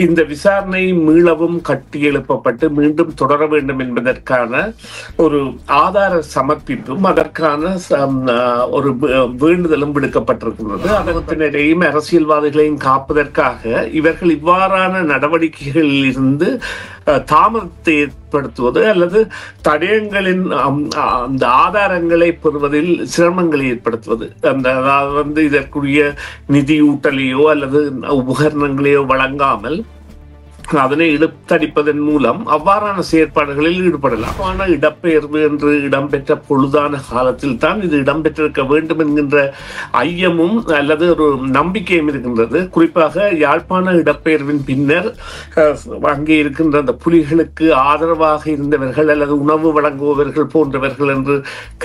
இந்த விசாரணை மீளவும் கட்டியெழுப்பப்பட்டு மீண்டும் தொடர வேண்டும் என்பதற்கான ஒரு ஆதார சமர்ப்பிப்பும் அதற்கான ஒரு வேண்டுதலும் விடுக்கப்பட்டிருக்கிறது. அதற்கிடையும் அரசியல்வாதிகளையும் காப்பதற்காக இவர்கள் இவ்வாறான நடவடிக்கைகளில் இருந்து தாமதத்தை ஏற்படுத்துவது அல்லது தடயங்களின் அந்த ஆதாரங்களை பெறுவதில் சிரமங்களை ஏற்படுத்துவது, அதாவது இதற்குரிய நிதியூட்டலையோ அல்லது உபகரணங்களையோ வழங்காமல் அதனை இழுத்தடிப்பதன் மூலம் அவ்வாறான செயற்பாடுகளில் ஈடுபடலாம். ஆனால் இடப்பெயர்வு என்று இடம்பெற்ற பொழுதான காலத்தில் தான் இது இடம்பெற்றிருக்க வேண்டும் என்கின்ற ஐயமும் அல்லது ஒரு நம்பிக்கையும் இருக்கின்றது. குறிப்பாக யாழ்ப்பாண இடப்பெயர்வின் பின்னர் அங்கே இருக்கின்ற அந்த புலிகளுக்கு ஆதரவாக இருந்தவர்கள் அல்லது உணவு வழங்குபவர்கள் போன்றவர்கள் என்று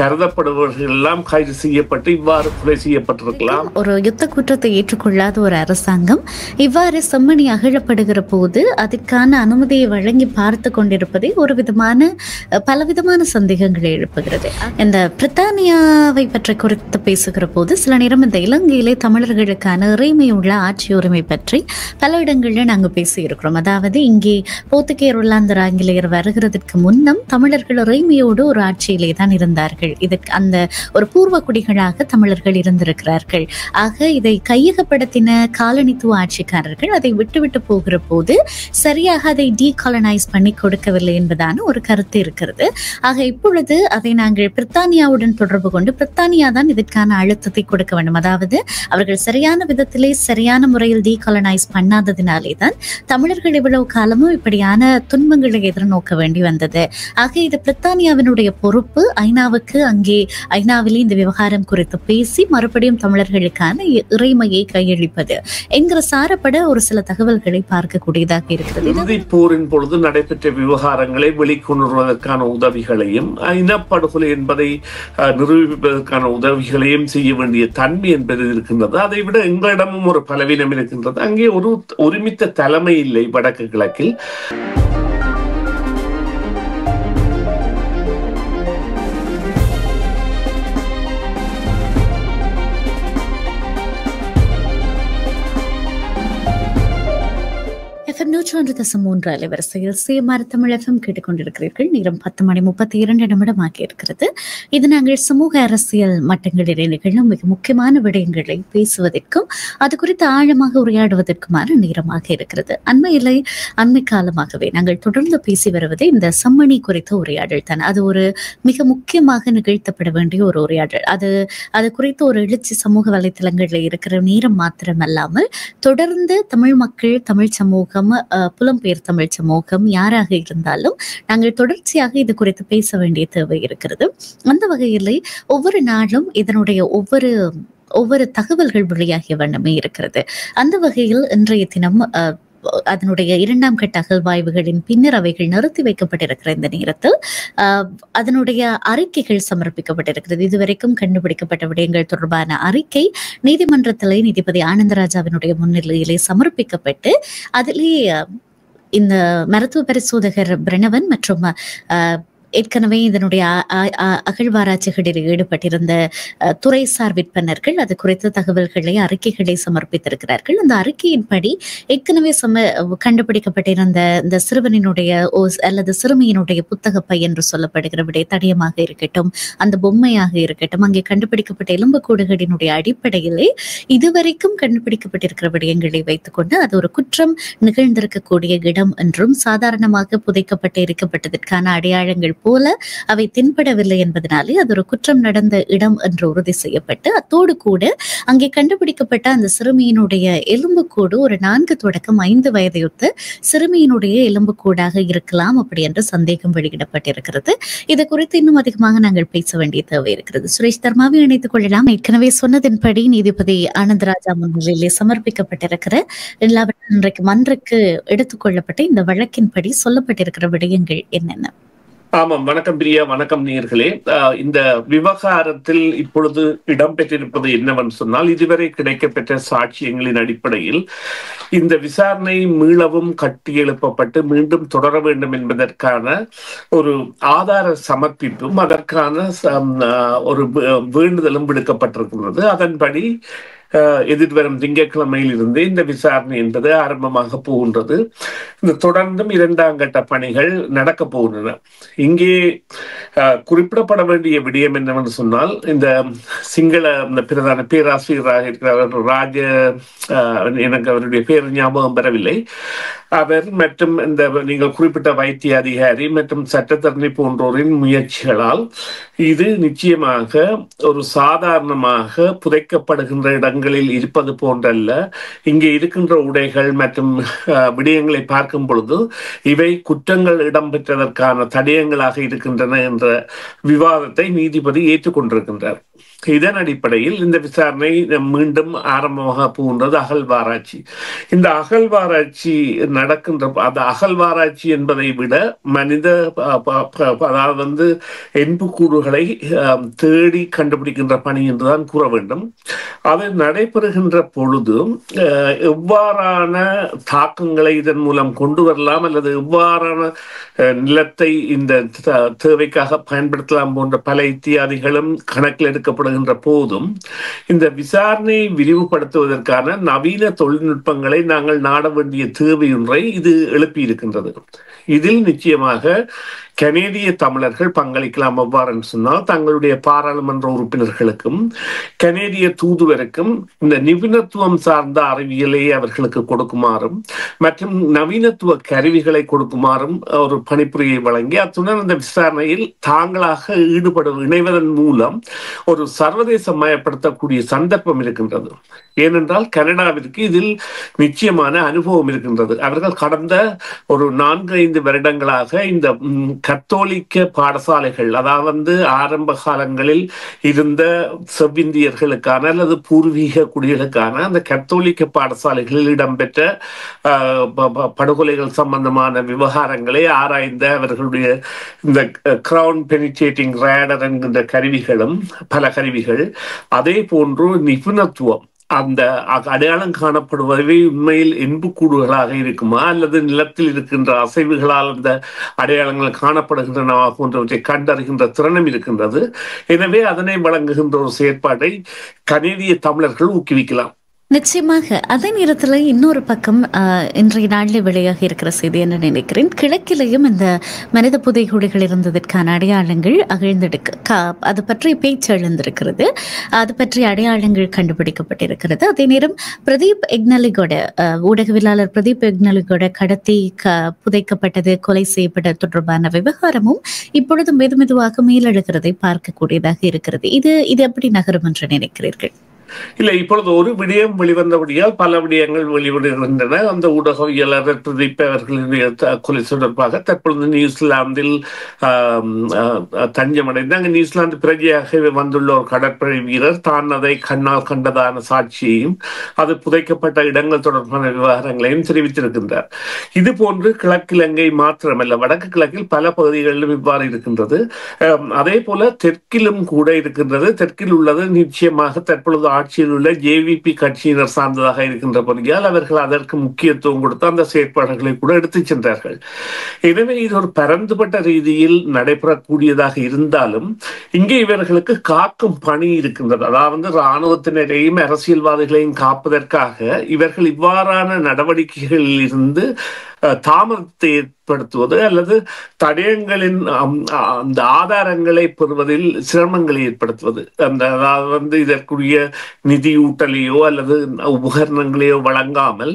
கருதப்படுபவர்கள் எல்லாம் கைது செய்யப்பட்டு இவ்வாறு கொலை செய்யப்பட்டிருக்கலாம். ஒரு யுத்த குற்றத்தை ஏற்றுக்கொள்ளாத ஒரு அரசாங்கம் இவ்வாறு செம்மணி அகழப்படுகிற போது அதற்கான அனுமதியை வழங்கி பார்த்து கொண்டிருப்பதை ஒரு விதமான பலவிதமான சந்தேகங்களை எழுப்புகிறது. இந்த பிரித்தானியாவை பற்றி குறித்து பேசுகிற போது சில நேரம் இந்த இலங்கையிலே தமிழர்களுக்கான இறைமையுள்ள ஆட்சி உரிமை பற்றி பல இடங்களில் நாங்கள் பேசியிருக்கிறோம். அதாவது இங்கே போர்த்துகேயர், ஒல்லாந்தர், ஆங்கிலேயர் வருகிறதுக்கு முன்னம் தமிழர்கள் இறைமையோடு ஒரு ஆட்சியிலே தான் இருந்தார்கள். இதற்கு அந்த ஒரு பூர்வ குடிகளாக தமிழர்கள் இருந்திருக்கிறார்கள். ஆக இதை கையகப்படுத்தின காலனித்துவ ஆட்சிக்காரர்கள் அதை விட்டுவிட்டு போகிற போது சரியாக அதை டீகாலனைஸ் பண்ணி கொடுக்கவில்லை என்பதான ஒரு கருத்து இருக்கிறது. ஆக இப்பொழுது அதை நாங்கள் பிரித்தானியாவுடன் தொடர்பு கொண்டு பிரித்தானியா தான் இதற்கான அழுத்தத்தை கொடுக்க வேண்டும். அதாவது அவர்கள் சரியான விதத்திலே சரியான முறையில் டீகாலனைஸ் பண்ணாததினாலே தான் தமிழர்கள் இவ்வளவு காலமும் இப்படியான துன்பங்களை எதிர்நோக்க வேண்டி வந்தது. ஆக இது பிரித்தானியாவினுடைய பொறுப்பு. ஐநாவுக்கு அங்கே ஐநாவிலே இந்த விவகாரம் குறித்து பேசி மறுபடியும் தமிழர்களுக்கான இறைமையை கையளிப்பது என்கிற சாரப்பட ஒரு சில தகவல்களை பார்க்கக்கூடியதாக இருக்கிறது. இறுதிப் போரின் பொழுது நடைபெற்ற விவகாரங்களை வெளிக்கொணர்வதற்கான உதவிகளையும் இனப்படுகொலை என்பதை நிரூபிப்பதற்கான உதவிகளையும் செய்ய வேண்டிய தன்மை என்பது இருக்கின்றது. அதை விட எங்களிடமும் ஒரு பலவீனம் இருக்கின்றது. அங்கே ஒரு ஒருமித்த தலைமை இல்லை வடக்கு கிழக்கில். அலைவரிசையில் சேமார் தமிழ் FM கேட்டுக்கொண்டிருக்கிறீர்கள். நேரம் 10:32 இருக்கிறது. இது நாங்கள் சமூக அரசியல் மட்டங்களிலே நிகழும் மிக முக்கியமான விடயங்களை பேசுவதற்கும் அது குறித்து ஆழமாக உரையாடுவதற்குமான நேரமாக இருக்கிறது. அண்மை காலமாகவே நாங்கள் தொடர்ந்து பேசி வருவது இந்த செம்மணி குறித்த உரையாடல் தான். அது ஒரு மிக முக்கியமாக நிகழ்த்தப்பட வேண்டிய ஒரு உரையாடல். அது குறித்து ஒரு எழுச்சி சமூக வலைத்தளங்களில் இருக்கிற நேரம் மாத்திரமல்லாமல் தொடர்ந்து தமிழ் மக்கள், தமிழ் சமூகம், புலம்பெயர் தமிழ் சமூகம் யாராக இருந்தாலும் நாங்கள் தொடர்ச்சியாக இது குறித்து பேச வேண்டிய தேவை இருக்கிறது. அந்த வகையில் ஒவ்வொரு நாளும் இதனுடைய ஒவ்வொரு தகவல்கள் வெளியாகிய வண்ணமே இருக்கிறது. அந்த வகையில் இன்றைய தினம் அதனுடைய 2ஆம் கட்ட அகழ்வாய்வுகளின் பின்னர் அவைகள் நிறுத்தி வைக்கப்பட்டிருக்கிற இந்த நேரத்தில் அதனுடைய அறிக்கைகள் சமர்ப்பிக்கப்பட்டிருக்கிறது. இதுவரைக்கும் கண்டுபிடிக்கப்பட்ட விடயங்கள் தொடர்பான அறிக்கை நீதிமன்றத்திலே நீதிபதி ஆனந்தராஜாவினுடைய முன்னிலையிலே சமர்ப்பிக்கப்பட்டு அதிலே இந்த மருத்துவ பரிசோதகர் பிரணவன் மற்றும் ஏற்கனவே இதனுடைய அகழ்வாராய்ச்சிகளில் ஈடுபட்டிருந்த துறைசார் விற்பனர்கள் அது குறித்த தகவல்களை, அறிக்கைகளை சமர்ப்பித்திருக்கிறார்கள். அந்த அறிக்கையின்படி ஏற்கனவே கண்டுபிடிக்கப்பட்டிருந்த இந்த சிறுவனினுடைய அல்லது சிறுமியினுடைய புத்தக பை என்று சொல்லப்படுகிற விட தடயமாக இருக்கட்டும், அந்த பொம்மையாக இருக்கட்டும், அங்கே கண்டுபிடிக்கப்பட்ட எலும்புக்கூடுகளினுடைய அடிப்படையிலே இதுவரைக்கும் கண்டுபிடிக்கப்பட்டிருக்கிற விடயங்களை வைத்துக்கொண்டு அது ஒரு குற்றம் நிகழ்ந்திருக்கக்கூடிய இடம் என்றும் சாதாரணமாக புதைக்கப்பட்டு எரிக்கப்பட்டதற்கான அடையாளங்கள் போல அவை தென்படவில்லை என்பதனாலே அது ஒரு குற்றம் நடந்த இடம் என்று உறுதி செய்யப்பட்டு அத்தோடு கூட அங்கே கண்டுபிடிக்கப்பட்ட அந்த சிறுமியினுடைய எலும்புக்கூடு ஒரு 4 தொடக்கம் 5 வயதையொத்த சிறுமியினுடைய எலும்புக்கூடாக இருக்கலாம் அப்படி என்று சந்தேகம் வெளியிடப்பட்டிருக்கிறது. இது குறித்து இன்னும் அதிகமாக நாங்கள் பேச வேண்டிய தேவை இருக்கிறது. சுரேஷ் தர்மாவை இணைத்துக் கொள்ளலாம். ஏற்கனவே சொன்னதன்படி நீதிபதி ஆனந்தராஜா முன்னிலையிலே சமர்ப்பிக்கப்பட்டிருக்கிற எல்லாவற்றும் இன்றைக்கு மன்றுக்கு எடுத்துக் கொள்ளப்பட்ட இந்த வழக்கின்படி சொல்லப்பட்டிருக்கிற விடயங்கள் என்னென்ன? ஆமாம், வணக்கம் பிரியா, வணக்கம் நேயர்களே. இந்த விவகாரத்தில் இப்பொழுது இடம்பெற்றிருப்பது என்னவென்று சொன்னால், இதுவரை கிடைக்கப்பெற்ற சாட்சியங்களின் அடிப்படையில் இந்த விசாரணை மீளவும் கட்டியெழுப்பப்பட்டு மீண்டும் தொடர வேண்டும் என்பதற்கான ஒரு ஆதார சமர்ப்பிப்பும் அதற்கான ஒரு வேண்டுதலும் விடுக்கப்பட்டிருக்கிறது. அதன்படி எதிர்வரும் திங்கட்கிழமையில் இருந்து இந்த விசாரணை என்பது ஆரம்பமாக போகின்றது. இந்த தொடர்ந்தும் 2ஆம் கட்ட பணிகள் நடக்க போகின்றன. இங்கே குறிப்பிடப்பட வேண்டிய விடயம் என்னவென்று சொன்னால், இந்த சிங்கள இந்த பிரதான பேராசிரியராக இருக்கிறார் ராஜ, எனக்கு அவருடைய பேர் ஞாபகம் பெறவில்லை, அவர் மற்றும் இந்த நீங்கள் குறிப்பிட்ட வைத்திய அதிகாரி மற்றும் சட்டத்தரணி போன்றோரின் முயற்சிகளால் இது நிச்சயமாக ஒரு சாதாரணமாக புதைக்கப்படுகின்ற இடங்களில் இருப்பது போன்றல்ல. இங்கே இருக்கின்ற உடைகள் மற்றும் விடயங்களை பார்க்கும் பொழுது இவை குற்றங்கள் இடம்பெற்றதற்கான தடயங்களாக இருக்கின்றன என்ற விவாதத்தை நீதிபதி ஏற்றுக்கொண்டிருக்கின்றார். இதன் அடிப்படையில் இந்த விசாரணை மீண்டும் ஆரம்பமாக போகின்றது அகழ்வாராய்ச்சி. இந்த அகழ்வாராய்ச்சி நடக்கின்ற அந்த அகழ்வாராய்ச்சி என்பதை விட மனித அதாவது எண்புக்கூறுகளை தேடி கண்டுபிடிக்கின்ற பணி என்றுதான் கூற வேண்டும். அது நடைபெறுகின்ற பொழுது எவ்வாறான தாக்கங்களை இதன் மூலம் கொண்டு வரலாம் அல்லது எவ்வாறான நிலத்தை இந்த தேவைக்காக பயன்படுத்தலாம் போன்ற பல இத்தியாதிகளும் கணக்கில் எடுக்கப்படுகின்ற போதும் இந்த விசாரணையை விரிவுபடுத்துவதற்கான நவீன தொழில்நுட்பங்களை நாங்கள் நாட வேண்டிய தேவையொன்றை இது எழுப்பியிருக்கின்றது. இதில் நிச்சயமாக கனேடிய தமிழர்கள் பங்களிக்கலாம். எவ்வாறு சொன்னால், தங்களுடைய பாராளுமன்ற உறுப்பினர்களுக்கும் கனேடிய தூதுவருக்கும் இந்த நிபுணத்துவம் சார்ந்த அறிவியலை அவர்களுக்கு கொடுக்குமாறும் மற்றும் நவீனத்துவ கருவிகளை கொடுக்குமாறும் ஒரு பணிப்புரையை வழங்கி அத்துடன் அந்த விசாரணையில் தாங்களாக இணைவதன் மூலம் ஒரு சர்வதேச மயப்படுத்தக்கூடிய சந்தர்ப்பம் இருக்கின்றது. ஏனென்றால் கனடாவிற்கு இதில் நிச்சயமான அனுபவம் இருக்கின்றது. அவர்கள் கடந்த ஒரு 4-5 வருடங்களாக இந்த கத்தோலிக்க பாடசாலைகள், அதாவது ஆரம்ப காலங்களில் இருந்த செவ்விந்தியர்களுக்கான அல்லது பூர்வீக குடிகளுக்கான அந்த கத்தோலிக்க பாடசாலைகளில் இடம்பெற்ற படுகொலைகள் சம்பந்தமான விவகாரங்களை ஆராய்ந்த அவர்களுடைய இந்த கிரவுன் பெனிட்ரேட்டிங் ரேடர் என்கின்ற கருவிகளும் பல கருவிகள், அதே போன்று நிபுணத்துவம், அந்த அடையாளம் காணப்படுவதை உண்மையில் எண்புக்கூடுகளாக இருக்குமா அல்லது நிலத்தில் இருக்கின்ற அசைவுகளால் அந்த அடையாளங்கள் காணப்படுகின்றன போன்றவற்றை கண்டறிகின்ற திறனும் இருக்கின்றது. எனவே அதனை வழங்குகின்ற ஒரு செயற்பாட்டை கனேடிய தமிழர்கள் ஊக்குவிக்கலாம். நிச்சயமாக. அதே நேரத்தில் இன்னொரு பக்கம் இன்றைய நாளில் வெளியாக இருக்கிற செய்தி என்ன நினைக்கிறேன், கிழக்கிலையும் இந்த மனித புதைகுழிகள் இருந்ததற்கான அடையாளங்கள் அது பற்றி பேச்சு எழுந்திருக்கிறது, அது பற்றி அடையாளங்கள் கண்டுபிடிக்கப்பட்டிருக்கிறது. அதே நேரம் பிரதீப் எக்னலிகோட ஊடகவியலாளர் பிரதீப் எக்னலிகோட கடத்தி புதைக்கப்பட்டது, கொலை செய்யப்பட்ட தொடர்பான விவகாரமும் இப்பொழுது மெதுவாக மேலெழுகிறதை பார்க்கக்கூடியதாக இருக்கிறது. இது எப்படி நகரும் என்று நினைக்கிறீர்கள்? இல்லை, இப்பொழுது ஒரு விடயம் வெளிவந்தபடியால் பல விடயங்கள் வெளிவருகின்றன. அந்த ஊடகவியலாளர் பிரதீப் அவர்களுடைய கொலை தொடர்பாக தற்பொழுது நியூசிலாந்தில் தஞ்சமடைந்து அங்கு நியூசிலாந்து பிரஜையாக வந்துள்ள ஒரு கடற்படை வீரர் தான் அதை கண்ணால் கண்டதான சாட்சியையும் அது புதைக்கப்பட்ட இடங்கள் தொடர்பான விவகாரங்களையும் தெரிவித்திருக்கின்றார். இது போன்று கிழக்கிழங்கை மாத்திரமல்ல, வடக்கு கிழக்கில் பல பகுதிகளிலும் இவ்வாறு இருக்கின்றது. அதே போல தெற்கிலும் கூட இருக்கின்றது. தெற்கில் உள்ளது நிச்சயமாக தற்பொழுது ஆட்சியில் உள்ள ஜேவிபி கட்சியினர் சார்ந்ததாக இருக்கின்றபடியால் அவர்கள் அதற்கு முக்கியத்துவம் கொடுத்து அந்த செயற்பாடுகளை கூட எடுத்துச் சென்றார்கள். எனவே இது ஒரு பரந்துபட்ட ரீதியில் நடைபெறக்கூடியதாக இருந்தாலும் இங்கே இவர்களுக்கு காக்கும் பணி இருக்கின்றது. அதாவது இராணுவத்தினரையும் அரசியல்வாதிகளையும் காப்பதற்காக இவர்கள் இவ்வாறான நடவடிக்கைகளில் இருந்து தாமதத்தை ஏற்படுத்துவது அல்லது தடயங்களின் அந்த ஆதாரங்களை பெறுவதில் சிரமங்களை ஏற்படுத்துவது, அதாவது இதற்குரிய நிதியூட்டலையோ அல்லது உபகரணங்களையோ வழங்காமல்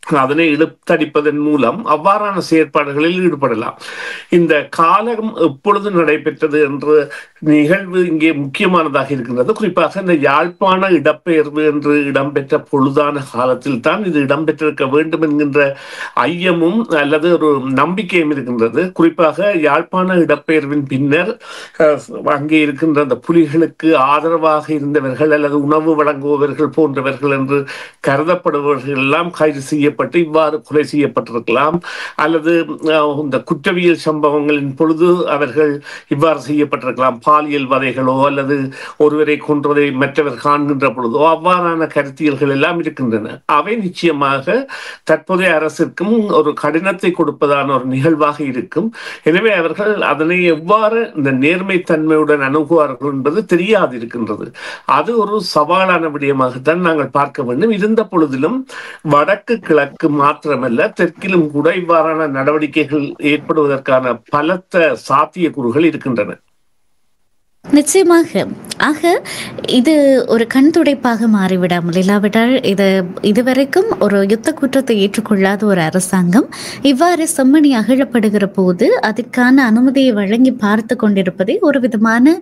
அதனை இழுத்தடிப்பதன் மூலம் அவ்வாறான செயற்பாடுகளில் ஈடுபடலாம். இந்த காலம் எப்பொழுது நடைபெற்றது என்ற நிகழ்வு இங்கே முக்கியமானதாக இருக்கின்றது. குறிப்பாக இந்த யாழ்ப்பாண இடப்பெயர்வு என்று இடம்பெற்ற பொழுதான காலத்தில் தான் இது இடம்பெற்றிருக்க வேண்டும் என்கின்ற ஐயமும் அல்லது ஒரு நம்பிக்கையும் இருக்கின்றது. குறிப்பாக யாழ்ப்பாண இடப்பெயர்வின் பின்னர் அங்கே இருக்கின்ற அந்த புலிகளுக்கு ஆதரவாக இருந்தவர்கள் அல்லது உணவு வழங்குபவர்கள் போன்றவர்கள் என்று கருதப்படுபவர்கள் எல்லாம் கைது செய்ய செய்யப்பட்டு இவ்வாறு கொலை செய்யப்பட்டிருக்கலாம், அல்லது இந்த குற்றவியல் சம்பவங்களின் பொழுது அவர்கள் இவ்வாறு செய்யப்பட்டிருக்கலாம். பாலியல் வதைகளோ அல்லது ஒருவரை கொன்றதை மற்றவர் காண்கின்ற பொழுதோ அவ்வாறான கருத்தியல்கள் எல்லாம் இருக்கின்றன. அவை நிச்சயமாக தற்போதைய அரசிற்கும் ஒரு கடினத்தை கொடுப்பதான ஒரு நிகழ்வாக இருக்கும். எனவே அவர்கள் அதனை எவ்வாறு இந்த நேர்மை தன்மையுடன் அணுகுவார்கள் என்பது தெரியாது இருக்கின்றது. அது ஒரு சவாலான விடயமாகத்தான் நாங்கள் பார்க்க வேண்டும். இருந்த பொழுதிலும் வடக்கு கிழக்கு மாத்திரமல்ல, தெற்கிலும் கூட இவ்வாறான நடவடிக்கைகள் ஏற்படுவதற்கான பலத்த சாத்தியக்கூறுகள் இருக்கின்றன. நிச்சயமாக. ஆக இது ஒரு கண் துடைப்பாக மாறிவிடாமல், இல்லாவிட்டால் இது இதுவரைக்கும் ஒரு யுத்த குற்றத்தை ஏற்றுக்கொள்ளாத ஒரு அரசாங்கம் இவ்வாறு செம்மணி அகழப்படுகிற போது அதற்கான அனுமதியை வழங்கி பார்த்து கொண்டிருப்பதே ஒரு விதமான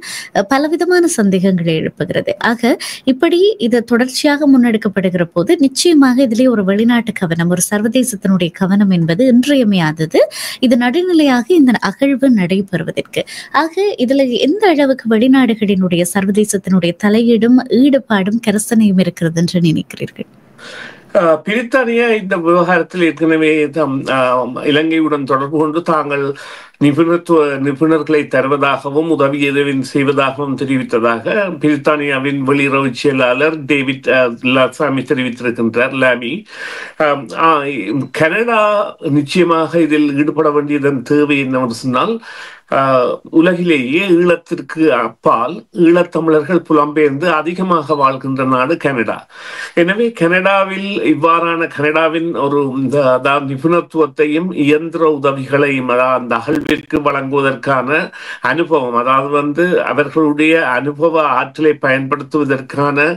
பலவிதமான சந்தேகங்களை எழுப்புகிறது. ஆக இப்படி இது தொடர்ச்சியாக முன்னெடுக்கப்படுகிற போது நிச்சயமாக இதிலே ஒரு வெளிநாட்டு கவனம், ஒரு சர்வதேசத்தினுடைய கவனம் என்பது இன்றியமையாதது. இது நடுநிலையாக இந்த அகழ்வு நடைபெறுவதற்கு. ஆக இதுல எந்த அளவுக்கு வெளிநாடுகளினுடைய சர்வதேசத்தினுடைய தலையீடும் ஈடுபாடும் கரசனையும் இருக்கிறது என்று நினைக்கிறீர்கள்? பிரித்தானியா இந்த விவகாரத்தில் ஏற்கனவே இலங்கையுடன் தொடர்பு கொண்டு தாங்கள் நிபுணர்களை தருவதாகவும் உதவி எதுவும் செய்வதாகவும் தெரிவித்ததாக பிரித்தானியாவின் வெளியுறவு செயலாளர் டேவிட் லாமி தெரிவித்திருக்கின்றார். லாமி கனடா நிச்சயமாக இதில் ஈடுபட வேண்டியதன் தேவை என்னவென்று சொன்னால், உலகிலேயே ஈழத்திற்கு அப்பால் ஈழத்தமிழர்கள் புலம்பெயர்ந்து அதிகமாக வாழ்கின்ற நாடு கனடா. எனவே கனடாவில் இவ்வாறான கனடாவின் ஒரு அதாவது நிபுணத்துவத்தையும் இயந்திர உதவிகளையும் அந்த அகழ்விற்கு வழங்குவதற்கான அனுபவம், அதாவது அவர்களுடைய அனுபவ ஆற்றலை பயன்படுத்துவதற்கான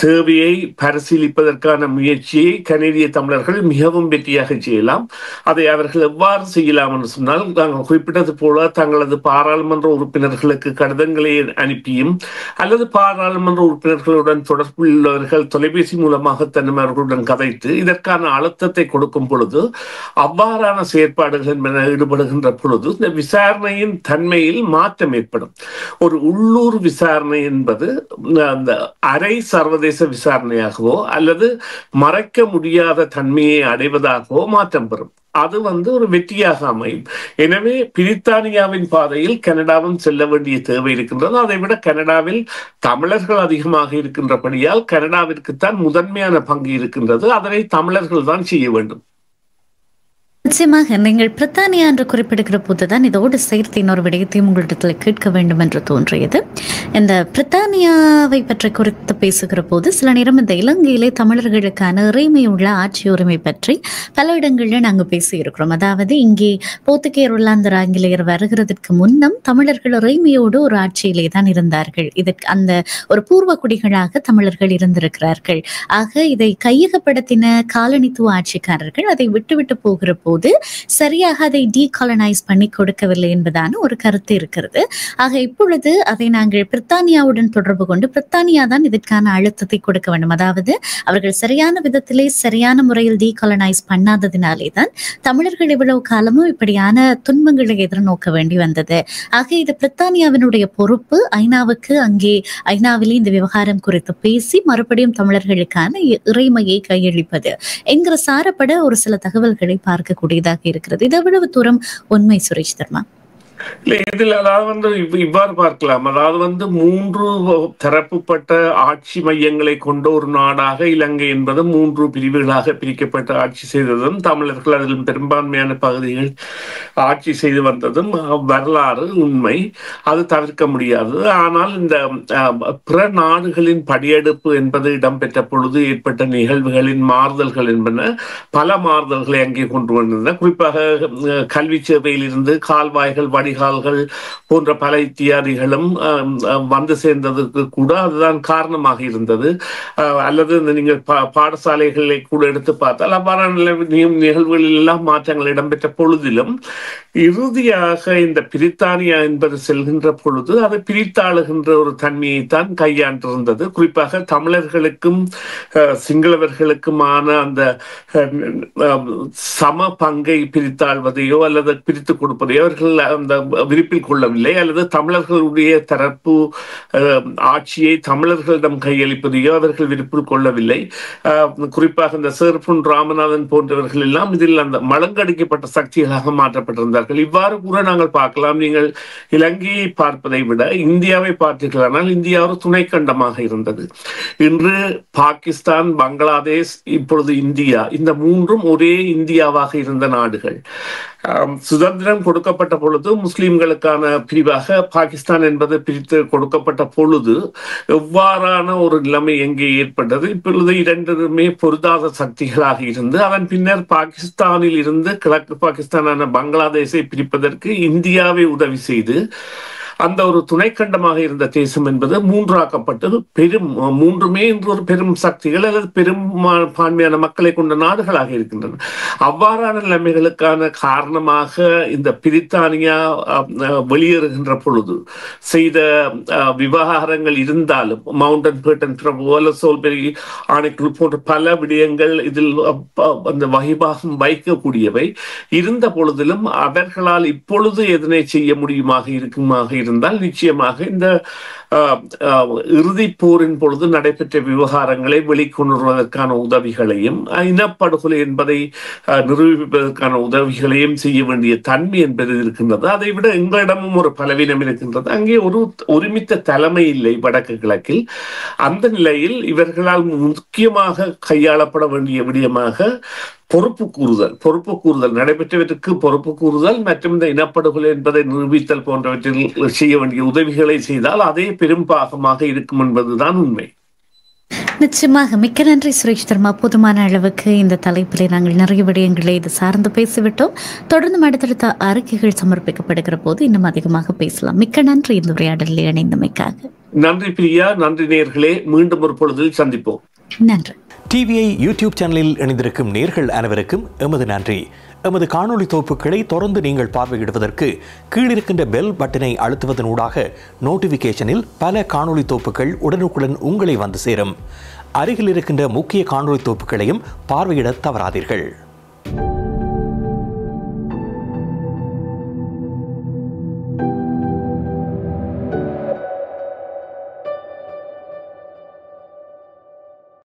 தேவையை பரிசீலிப்பதற்கான முயற்சியை கனேடிய தமிழர்கள் மிகவும் வெற்றியாக செய்யலாம். அதை அவர்கள் எவ்வாறு செய்யலாம் என்று சொன்னால், நாங்கள் குறிப்பிட்டது போல தங்களது பாராளுமன்ற உறுப்பினர்களுக்கு கடிதங்களை அனுப்பியும் அல்லது பாராளுமன்ற உறுப்பினர்களுடன் தொடர்புள்ளவர்கள் தொலைபேசி மூலமாக அவர்களுடன் கதைத்து இதற்கான அழுத்தத்தை கொடுக்கும் பொழுது, அவ்வாறான செயற்பாடுகள் என்பன ஈடுபடுகின்ற பொழுது இந்த விசாரணையின் தன்மையில் மாற்றம் ஏற்படும். ஒரு உள்ளூர் விசாரணை என்பது அந்த அரை சர்வதேச விசாரணையாகவோ அல்லது மறைக்க முடியாத தன்மையை அடைவதாகவோ மாற்றம் பெறும். அது ஒரு வெற்றியாக அமையும். எனவே பிரித்தானியாவின் பாதையில் கனடாவும் செல்ல வேண்டிய தேவை இருக்கின்றது. அதை விட கனடாவில் தமிழர்கள் அதிகமாக இருக்கின்றபடியால் கனடாவிற்குத்தான் முதன்மையான பங்கு இருக்கின்றது. அதனை தமிழர்கள் தான் செய்ய வேண்டும். நிச்சயமாக நீங்கள் பிரித்தானியா என்று குறிப்பிடுகிற போதுதான் இதோடு சேர்த்து இன்னொரு விடயத்தையும் உங்களிடத்தில் கேட்க வேண்டும் என்று தோன்றியது. இந்த பிரித்தானியாவை பற்றி குறித்து பேசுகிற போது சில நேரம் இந்த இலங்கையிலே தமிழர்களுக்கான இறைமையுள்ள ஆட்சி உரிமை பற்றி பல இடங்களில் நாங்கள் பேசியிருக்கிறோம். அதாவது இங்கே போர்த்துகேயர், ஒல்லாந்தர், ஆங்கிலேயர் வருகிறதுக்கு முன்னம் தமிழர்கள் இறைமையோடு ஒரு ஆட்சியிலே தான் இருந்தார்கள். இதற்கு அந்த ஒரு பூர்வ குடிகளாக தமிழர்கள் இருந்திருக்கிறார்கள். ஆக இதை கையகப்படுத்தின காலனித்துவ ஆட்சிக்காரர்கள் அதை விட்டுவிட்டு போகிற போது சரியாக அதை டீகாலனைஸ் பண்ணி கொடுக்கவில்லை என்பதான ஒரு கருத்து இருக்கிறது. ஆக இப்பொழுது அதை நாங்கள் பிரித்தானியாவுடன் தொடர்பு கொண்டு பிரித்தானியா தான் இதற்கான அழுத்தத்தை கொடுக்க வேண்டும். அதாவது அவர்கள் சரியான விதத்திலே சரியான முறையில் டீகாலனைஸ் பண்ணாததினாலே தான் தமிழர்கள் இவ்வளவு காலமும் இப்படியான துன்பங்களை எதிர்நோக்க வேண்டி வந்தது. ஆக இது பிரித்தானியாவினுடைய பொறுப்பு. ஐநாவுக்கு அங்கே ஐநாவிலே இந்த விவகாரம் குறித்து பேசி மறுபடியும் தமிழர்களுக்கான இறைமையை கையளிப்பது என்கிற சாரப்பட ஒரு சில தகவல்களை பார்க்க கூடியதாக இருக்கிறது. இது எவ்வளவு தூரம் உண்மை சுரேஷ் தர்மா? இதில் அதாவது இவ்வாறு பார்க்கலாம். அதாவது 3 தரப்புப்பட்ட ஆட்சி மையங்களை கொண்ட ஒரு நாடாக இலங்கை என்பது 3 பிரிவுகளாக பிரிக்கப்பட்டு ஆட்சி செய்ததும் தமிழர்கள் அதில் பெரும்பான்மையான பகுதிகள் ஆட்சி செய்து வந்ததும் வரலாறு உண்மை, அது தவிர்க்க முடியாது. ஆனால் இந்த பிற நாடுகளின் படியெடுப்பு என்பது இடம்பெற்ற பொழுது ஏற்பட்ட நிகழ்வுகளின் மாறுதல்கள் என்பன பல மாறுதல்களை அங்கே கொண்டு வந்தன. குறிப்பாக கல்வி சேவையில் இருந்து கால்வாய்கள், வடிகால்கள் போன்ற பல இத்தியாதிகளும் வந்து சேர்ந்ததுக்கு கூட அதுதான் காரணமாக இருந்தது. அல்லது நீங்கள் பாடசாலைகளை கூட எடுத்து பார்த்தால் அவ்வாறான நிகழ்வுகளில் எல்லாம் மாற்றங்கள் இடம்பெற்ற பொழுதிலும் இறுதியாக இந்த பிரித்தானியா என்பது செல்கின்ற பொழுது அதை பிரித்தாளுகின்ற ஒரு தன்மையை தான் கையாண்டிருந்தது. குறிப்பாக தமிழர்களுக்கும் சிங்களவர்களுக்குமான அந்த சம பங்கை பிரித்தாள்வதையோ அல்லது பிரித்து கொடுப்பதையோ அவர்கள் அந்த விருப்பில் கொள்ளவில்லை, அல்லது தமிழர்களுடைய தரப்பு ஆட்சியை தமிழர்களிடம் கையளிப்பதையோ அவர்கள் விருப்பில் கொள்ளவில்லை. குறிப்பாக இந்த சேர்புன் ராமநாதன் போன்றவர்கள் எல்லாம் இதில் அந்த மலங்கடிக்கப்பட்ட சக்திகளாக மாற்றப்பட்டிருந்தார்கள். இவ்வாறு கூட நாங்கள் பார்க்கலாம். நீங்கள் இலங்கையை பார்ப்பதை விட இந்தியாவை பார்த்தீர்களானால் இந்தியா ஒரு துணைக்கண்டமாக இருந்தது. இன்று பாகிஸ்தான், பங்களாதேஷ், இப்பொழுது இந்தியா, இந்த மூன்றும் ஒரே இந்தியாவாக இருந்த நாடுகள். சுதந்திரம் கொடுக்கப்பட்ட பொழுது முஸ்லிம்களுக்கான பிரிவாக பாகிஸ்தான் என்பது பிரித்து கொடுக்கப்பட்ட பொழுது எவ்வாறான ஒரு நிலைமை எங்கே ஏற்பட்டது? இப்பொழுது இரண்டுமே பொருந்தாத சக்திகளாக இருந்து அதன் பின்னர் பாகிஸ்தானில் இருந்து கிழக்கு பாகிஸ்தானான பங்களாதேஷை பிரிப்பதற்கு இந்தியாவை உதவி செய்து அந்த ஒரு துணைக்கண்டமாக இருந்த தேசம் என்பது மூன்றாக்கப்பட்டு மூன்றுமே இன்று ஒரு பெரும் சக்திகள் அல்லது பெரும்பான்மையான மக்களை கொண்ட நாடுகளாக இருக்கின்றன. அவ்வாறான நிலைமைகளுக்கான காரணமாக இந்த பிரித்தானியா வெளியேறுகின்ற பொழுது செய்த விவகாரங்கள் இருந்தாலும், மவுண்டன் பேட்டன் பிரபு, சோல்பெரி ஆணைக்குழு போன்ற பல விடயங்கள் இதில் அந்த வகிபாகம் வைக்கக்கூடியவை இருந்த பொழுதிலும் அவர்களால் இப்பொழுது எதனை செய்ய இருக்குமாக இருந்தால் நிச்சயமாக இந்த இறுதிப் போரின் பொழுது நடைபெற்ற விவகாரங்களை வெளிக்கொணர்வதற்கான உதவிகளையும், இனப்படுகொலை என்பதை நிரூபிப்பதற்கான உதவிகளையும் செய்ய வேண்டிய தன்மை என்பது இருக்கின்றது. அதை விட எங்களிடமும் ஒரு பலவீனம் இருக்கின்றது. அங்கே ஒரு ஒருமித்த தலைமை இல்லை வடக்கு கிழக்கில். அந்த நிலையில் இவர்களால் முக்கியமாக கையாளப்பட வேண்டிய விடயமாக பொறுப்பு கூறுதல் நடைபெற்றவற்றுக்கு பொறுப்பு கூறுதல் மற்றும் இந்த இனப்படுகொலை என்பதை நிரூபித்தல் போன்றவற்றில் செய்ய வேண்டிய உதவிகளை செய்தால் அதே பெரும்பாகமாக இருக்கும் என்பதுதான் உண்மை. நிச்சயமாக மிக்க நன்றி சுரேஷ் தர்மா. போதுமான அளவுக்கு இந்த தலைப்பிலே நாங்கள் நிறைய விடயங்களை இது சார்ந்து பேசிவிட்டோம். தொடர்ந்து அடுத்தடுத்த அறிக்கைகள் சமர்ப்பிக்கப்படுகிற போது இன்னும் அதிகமாக பேசலாம். மிக்க நன்றி இந்த உரையாடலில் இணைந்தமைக்காக. நன்றி பிரியா, நன்றி நேயர்களே. மீண்டும் ஒரு பொழுதில் சந்திப்போம். நன்றி. டிவிஐ யூடியூப் சேனலில் இணைந்திருக்கும் நேயர்கள் அனைவருக்கும் எமது நன்றி. எமது காணொளி தொகுப்புகளை தொடர்ந்து நீங்கள் பார்வையிடுவதற்கு கீழிருக்கின்ற பெல் பட்டனை அழுத்துவதனூடாக நோட்டிபிகேஷனில் பல காணொளி தொகுப்புகள் உடனுக்குடன் உங்களை வந்து சேரும். அருகில் இருக்கின்ற முக்கிய காணொளி தொகுப்புகளையும் பார்வையிட தவறாதீர்கள்.